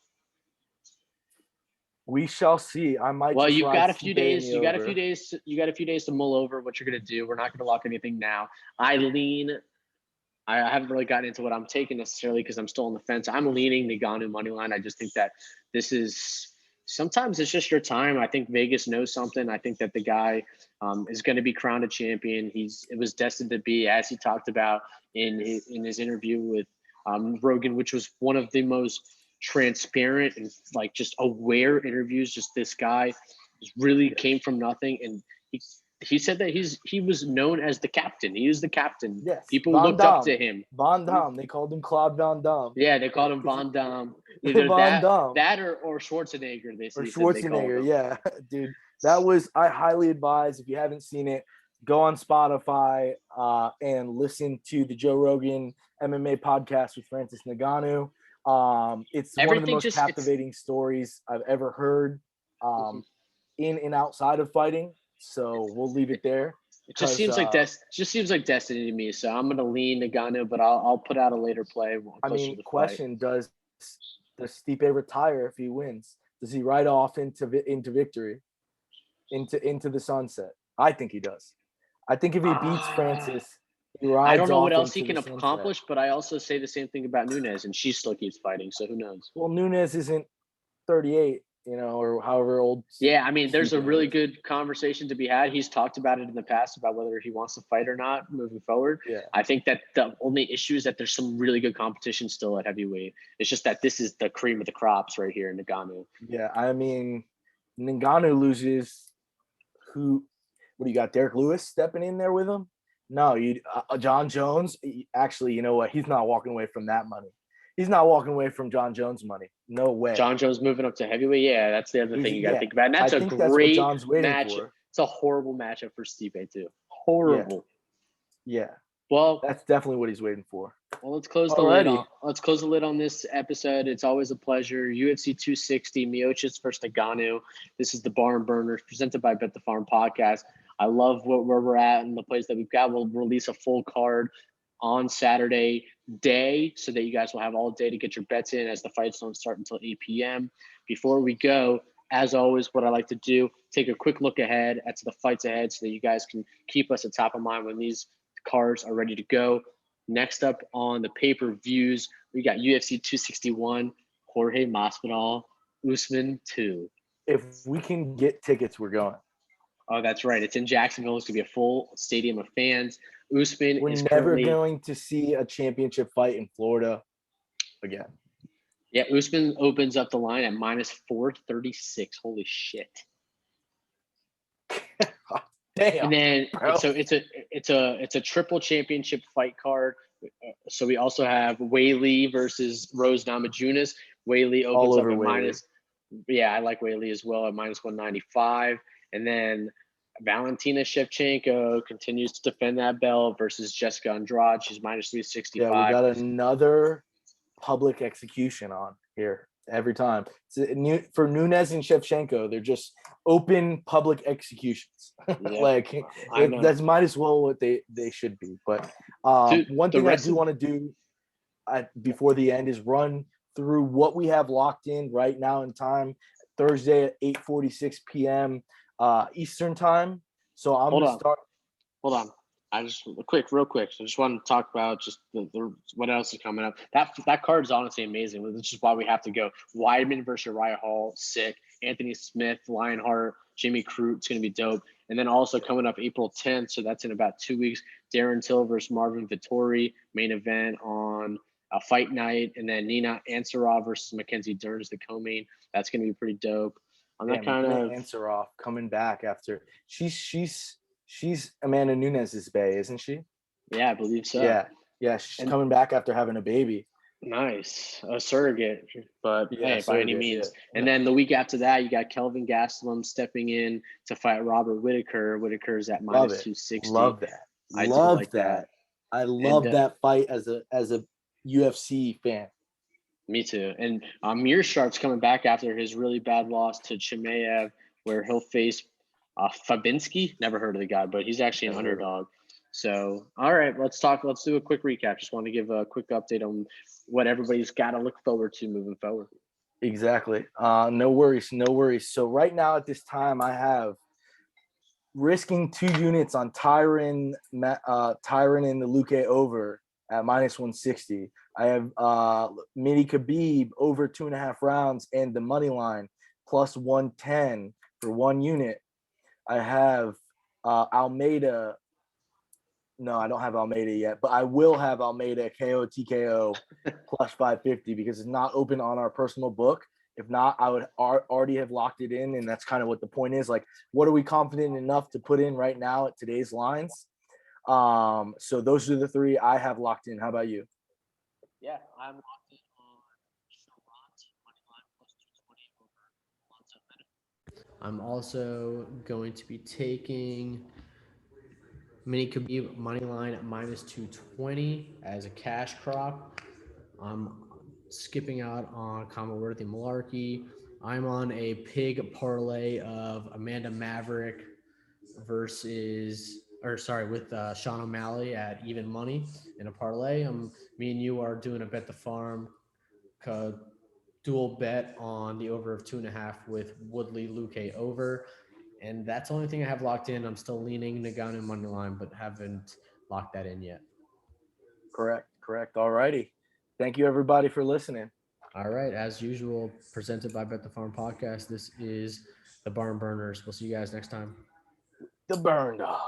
We shall see. I might. Well, you've got a few days. You got a few days to mull over what you're going to do. We're not going to lock anything now. I haven't really gotten into what I'm taking necessarily because I'm still on the fence. I'm leaning Ngannou money line. I just think that this is sometimes it's just your time. I think Vegas knows something. I think that the guy is going to be crowned a champion. It was destined to be, as he talked about in his interview with Rogan, which was one of the most transparent and like just aware interviews. Just this guy really came from nothing, and he said that he was known as the captain. He was the captain. Yes, People Van looked up Damme. to him. Van Damme. They called him Claude Van Damme. Yeah, they called him Van Damme. Either Van Damme. that or Schwarzenegger. They Or said they called Schwarzenegger, him. yeah. Dude, I highly advise, if you haven't seen it, go on Spotify and listen to the Joe Rogan MMA podcast with Francis Ngannou. It's one of the most captivating stories I've ever heard in and outside of fighting. So we'll leave it there. It just seems like destiny to me. So I'm gonna lean Ngannou, but I'll put out a later play. I mean, question: Does Stipe retire if he wins? Does he ride off into victory, into the sunset? I think he does. I think if he beats Francis, he rides. I don't know what else he can accomplish, but I also say the same thing about Nunes, and she still keeps fighting. So who knows? Well, Nunes isn't 38, or however old. Yeah, I mean, there's a really good conversation to be had. He's talked about it in the past about whether he wants to fight or not moving forward. Yeah. I think that the only issue is that there's some really good competition still at heavyweight. It's just that this is the cream of the crops right here in Ngannou. Yeah, I mean, Ngannou loses. What do you got? Derek Lewis stepping in there with him? No, John Jones. Actually, you know what? He's not walking away from that money. He's not walking away from John Jones' money. No way. John Jones moving up to heavyweight. Yeah, that's the other thing you got to think about. And that's a great match. It's a horrible matchup for Stipe too. Horrible. Yeah. Well, that's definitely what he's waiting for. Well, let's close the lid on. Let's close the lid on this episode. It's always a pleasure. UFC 260, Miocic versus Ngannou. This is the Bar and Burners presented by Bet the Farm Podcast. I love where we're at and the place that we've got. We'll release a full card on Saturday day so that you guys will have all day to get your bets in as the fights don't start until 8 p.m. Before we go, as always, what I like to do, take a quick look ahead at the fights ahead so that you guys can keep us at top of mind when these cards are ready to go. Next up on the pay-per-views, we got UFC 261, Jorge Masvidal, Usman 2. If we can get tickets, we're going. Oh, that's right. It's in Jacksonville. It's going to be a full stadium of fans. Usman We're never going to see a championship fight in Florida again. Yeah, Usman opens up the line at minus 436. Holy shit. Damn. And then so it's a triple championship fight card. So we also have Weili versus Rose Namajunas. Weili opens up at minus. Yeah, I like Weili as well at minus 195. And then Valentina Shevchenko continues to defend that belt versus Jessica Andrade. She's minus 365. Yeah, we got another public execution on here every time. For Nunes and Shevchenko, they're just open public executions. Yeah, that's might as well what they should be. But one thing I do want to do before the end is run through what we have locked in right now in time. Thursday at 8:46 p.m. Eastern time. So I'm going to start. Hold on. Real quick. So I just want to talk about just what else is coming up. That card is honestly amazing. Which is why we have to go. Weidman versus Uriah Hall, sick. Anthony Smith, Lionheart, Jimmy Crute. It's going to be dope. And then also coming up April 10th. So that's in about 2 weeks. Darren Till versus Marvin Vittori, main event on a fight night. And then Nina Ansarov versus Mackenzie Dern, the co-main. That's going to be pretty dope. On that kind of Ansarov coming back after she's Amanda Nunes' bae, isn't she? Yeah, I believe so. Yeah, she's coming back after having a baby. Nice, a surrogate, but by any means. Yeah. And then the week after that, you got Kelvin Gastelum stepping in to fight Robert Whittaker. Whittaker's at minus 260. Love that. I love that. I love that fight as a UFC fan. Me too. And Amir Sharp's coming back after his really bad loss to Chimaev, where he'll face Fabinski. Never heard of the guy, but he's actually an underdog. So, all right, let's do a quick recap. Just want to give a quick update on what everybody's got to look forward to moving forward. Exactly. No worries. So right now at this time, I have risking 2 units on Tyron and the Luque over at minus 160. I have Mini Khabib over 2.5 rounds and the money line plus 110 for 1 unit. I have Almeida. No, I don't have Almeida yet, but I will have Almeida KO TKO plus 550 because it's not open on our personal book. If not, I would already have locked it in, and that's kind of what the point is. Like, what are we confident enough to put in right now at today's lines? So those are the 3 I have locked in. How about you? Yeah, I'm locked in on Cherant money line plus 220 over Alonzo Menifield. I'm also going to be taking Mini Khabib money line at minus 220 as a cash crop. I'm skipping out on Commonworthy Malarkey. I'm on a pig parlay of Amanda Maverick with Sean O'Malley at even money in a parlay. Me and you are doing a bet the farm dual bet on the over of 2.5 with Woodley Luque over. And that's the only thing I have locked in. I'm still leaning Ngannou money line, but haven't locked that in yet. Correct. All righty. Thank you, everybody, for listening. All right. As usual, presented by Bet the Farm Podcast. This is the Barn Burners. We'll see you guys next time. The BernDawg.